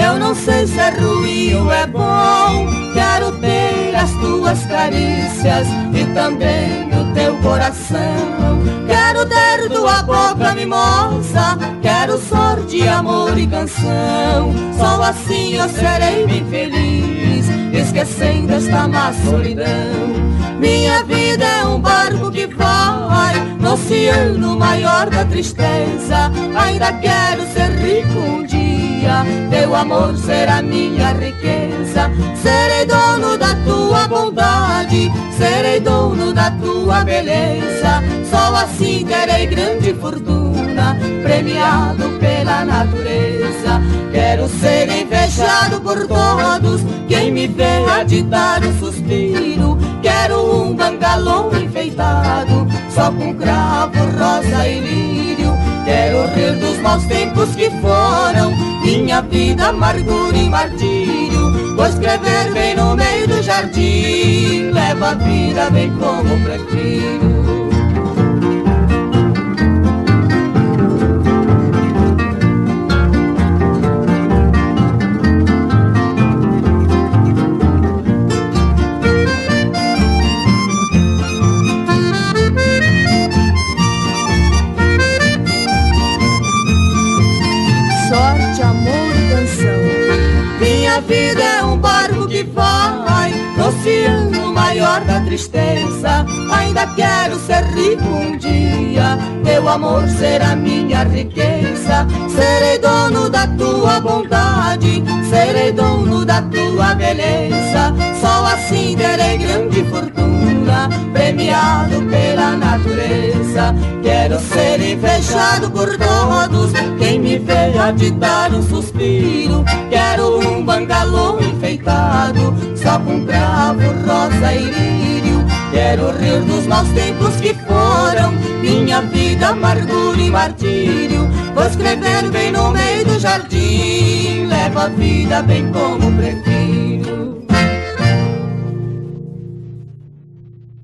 Eu não sei se é ruim ou é bom. Quero ter as tuas carícias e também o teu coração. Quero ter tua boca mimosa, quero sorte, amor e canção. Só assim eu serei bem feliz, esquecendo esta má solidão. Minha vida é um barco que vai no oceano maior da tristeza. Ainda quero ser rico um dia, teu amor será minha riqueza. Serei dono da tua bondade, serei dono da tua beleza. Só assim terei grande fortuna, premiado pela natureza. Quero ser invejado por todos, quem me vê há de dar um suspiro. Quero um bangalô enfeitado, só com cravo, rosa e lírio. Quero rir dos maus tempos que foram, minha vida, amargura e martírio. Vou escrever bem no meio do jardim, levo a vida bem como prefiro. Minha vida é um barco que vai no oceano maior da tristeza. Ainda quero ser rico um dia, teu amor será minha riqueza. Serei dono da tua bondade, serei dono da tua beleza. Só assim terei grande fortuna, premiado pela natureza. Quero ser invejado por todos, quem me vê há de dar um suspiro. Quero um bangalô enfeitado, só com cravo, rosa e lírio. Quero rir dos maus tempos que foram, minha vida, amargura e martírio. Vou escrever bem no meio do jardim, levo a vida bem como prefiro.